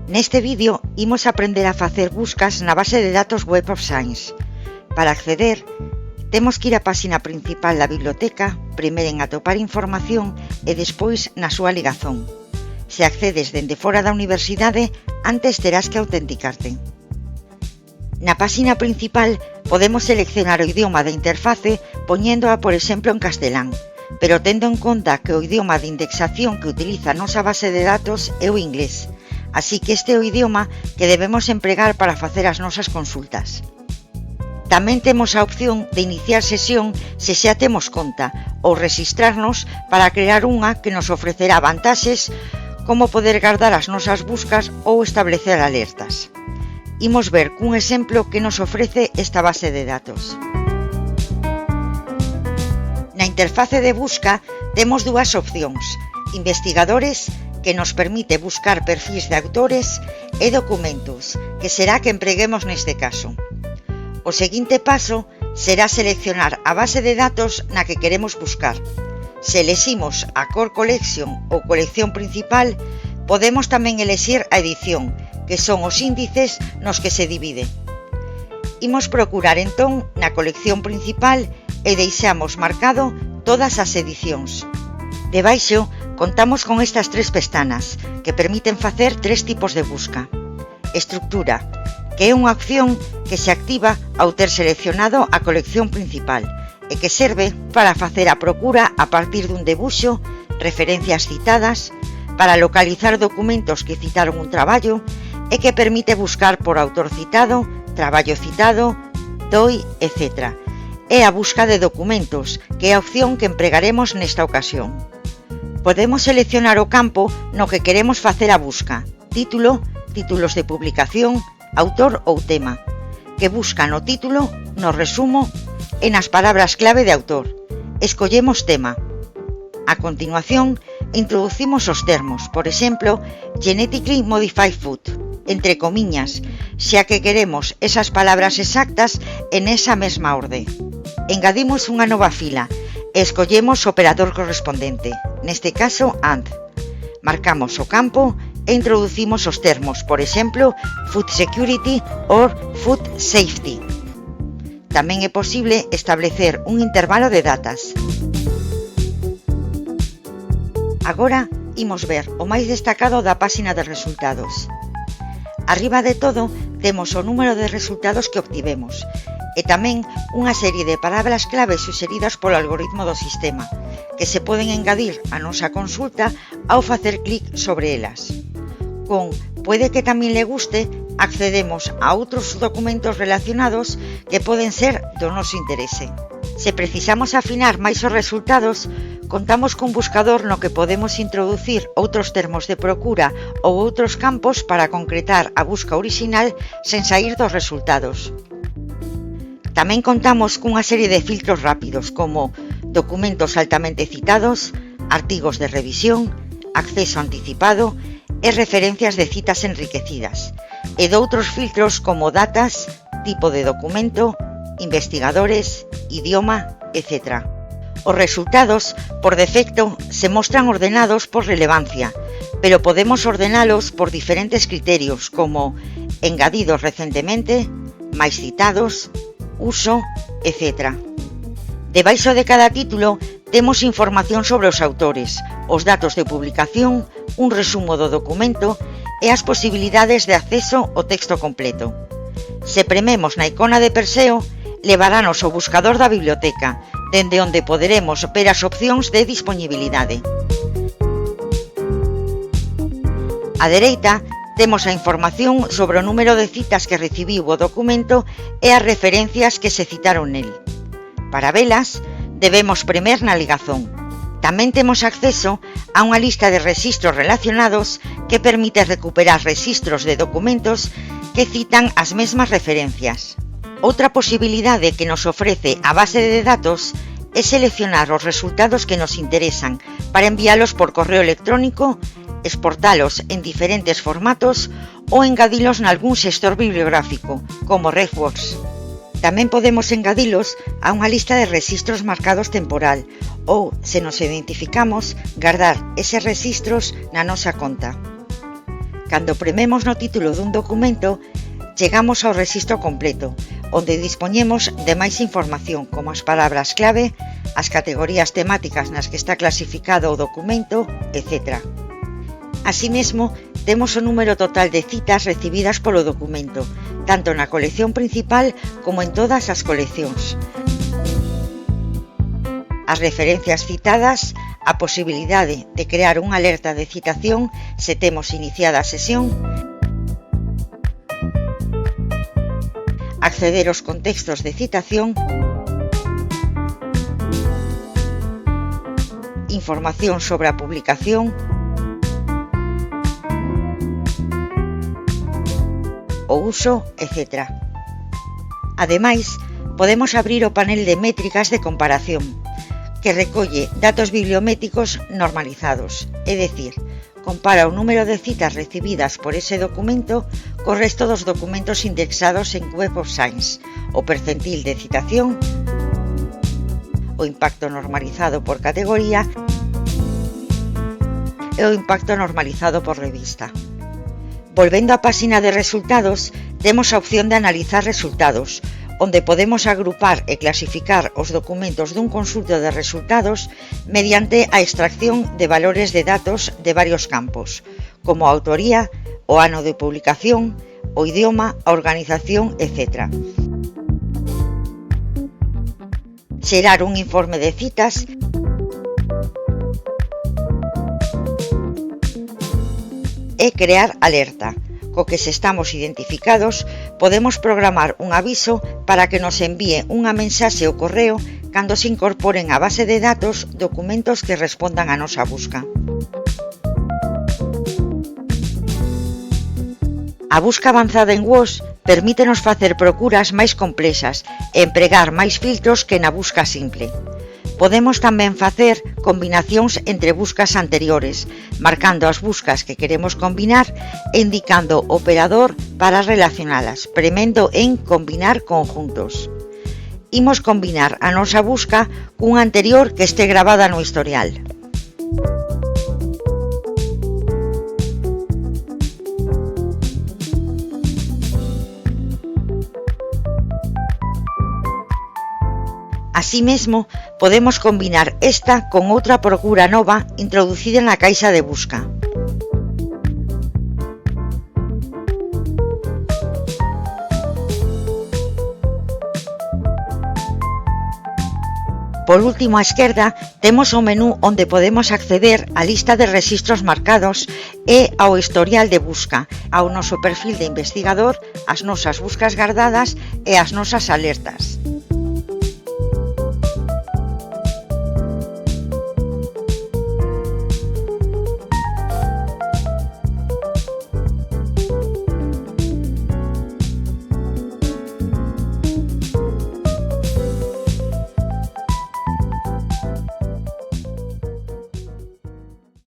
Neste vídeo imos aprender a facer buscas na base de datos Web of Science. Para acceder, temos que ir á páxina principal da biblioteca, primeiro en atopar información e despois na súa ligazón. Se accedes dende fora da universidade, antes terás que autenticarte. Na páxina principal podemos seleccionar o idioma da interface poñéndoa, por exemplo, en castelán, pero tendo en conta que o idioma de indexación que utiliza a nosa base de datos é o inglés, así que este é o idioma que debemos empregar para facer as nosas consultas. Tamén temos a opción de iniciar sesión se xa temos conta ou rexistrarnos para crear unha que nos ofrecerá vantaxes como poder guardar as nosas buscas ou establecer alertas. Imos ver cun exemplo que nos ofrece esta base de datos. Na interface de busca temos dúas opcións: investigadores, que nos permite buscar perfis de autores, e documentos, que será que empreguemos neste caso. O seguinte paso será seleccionar a base de datos na que queremos buscar. Se eleximos a Core Collection ou colección principal, podemos tamén elexir a edición, que son os índices nos que se divide. Imos procurar entón na colección principal e deixamos marcado todas as edicións. Debaixo contamos con estas tres pestanas que permiten facer tres tipos de busca. Estructura, que é unha opción que se activa ao ter seleccionado a colección principal e que serve para facer a procura a partir dun debuxo, referencias citadas, para localizar documentos que citaron un traballo e que permite buscar por autor citado, traballo citado, DOI, etc. É a busca de documentos, que é a opción que empregaremos nesta ocasión. Podemos seleccionar o campo no que queremos facer a busca: título, títulos de publicación, autor ou tema, que busca no título, no resumo e nas palabras clave de autor. Escollemos tema. A continuación, introducimos os termos, por exemplo, Genetically Modified Food, entre comiñas, xa que queremos esas palabras exactas en esa mesma orde. Engadimos unha nova fila e escollemos o operador correspondente, neste caso AND. Marcamos o campo e introducimos os termos, por exemplo, Food Security or Food Safety. Tamén é posible establecer un intervalo de datas. Agora imos ver o máis destacado da páxina de resultados. Arriba de todo temos o número de resultados que obtivemos e tamén unha serie de palabras clave suxeridas polo algoritmo do sistema, que se poden engadir á nosa consulta ao facer clic sobre elas. Con "Puede que tamén le guste", accedemos a outros documentos relacionados que poden ser do noso interese. Se precisamos afinar máis os resultados, contamos cun buscador no que podemos introducir outros termos de procura ou outros campos para concretar a busca orixinal sen saír dos resultados. Tamén contamos cunha serie de filtros rápidos como documentos altamente citados, artigos de revisión, acceso anticipado e referencias de citas enriquecidas, e doutros filtros como datas, tipo de documento, investigadores, idioma, etc. Os resultados, por defecto, se mostran ordenados por relevancia, pero podemos ordenalos por diferentes criterios como engadidos recentemente, máis citados, uso, etc. Debaixo de cada título temos información sobre os autores, os datos de publicación, un resumo do documento e as posibilidades de acceso ao texto completo. Se prememos na icona de Perseo, levarános ao buscador da biblioteca, dende onde poderemos ver as opcións de disponibilidade. Á dereita temos a información sobre o número de citas que recibiu o documento e as referencias que se citaron nel. Para velas, debemos premer na ligazón. Tamén temos acceso a unha lista de rexistros relacionados que permite recuperar rexistros de documentos que citan as mesmas referencias. Outra posibilidade que nos ofrece a base de datos é seleccionar os resultados que nos interesan para enviálos por correo electrónico, exportalos en diferentes formatos ou engadilos nalgún xestor bibliográfico, como RefWorks. Tamén podemos engadilos a unha lista de rexistros marcados temporal ou, se nos identificamos, guardar eses rexistros na nosa conta. Cando prememos no título dun documento, chegamos ao rexistro completo, onde dispoñemos de máis información como as palabras clave, as categorías temáticas nas que está clasificado o documento, etc. Así mesmo, temos o número total de citas recibidas polo documento, tanto na colección principal como en todas as coleccións. As referencias citadas, a posibilidade de crear unha alerta de citación se temos iniciada a sesión, acceder aos contextos de citación, información sobre a publicación, o uso, etc. Ademais, podemos abrir o panel de métricas de comparación, que recolle datos bibliométricos normalizados, é dicir, compara o número de citas recibidas por ese documento co resto dos documentos indexados en Web of Science, o percentil de citación, o impacto normalizado por categoría e o impacto normalizado por revista. Volvendo á páxina de resultados, temos a opción de analizar resultados, onde podemos agrupar e clasificar os documentos dun conxunto de resultados mediante a extracción de valores de datos de varios campos, como a autoría, o ano de publicación, o idioma, a organización, etc. Xerar un informe de citas e crear alerta, co que se estamos identificados, podemos programar un aviso para que nos envíe unha mensaxe ao correo cando se incorporen á base de datos documentos que respondan á nosa busca. A busca avanzada en WOS permítenos facer procuras máis complexas e empregar máis filtros que na busca simple. Podemos tamén facer combinacións entre buscas anteriores, marcando as buscas que queremos combinar e indicando o operador para relacionalas, premendo en combinar conjuntos. Imos combinar a nosa busca cunha anterior que este gravada no historial. Así mesmo, podemos combinar esta con outra procura nova introducida na caixa de busca. Por último, á esquerda, temos o menú onde podemos acceder á lista de rexistros marcados e ao historial de busca, ao noso perfil de investigador, as nosas buscas gardadas e as nosas alertas.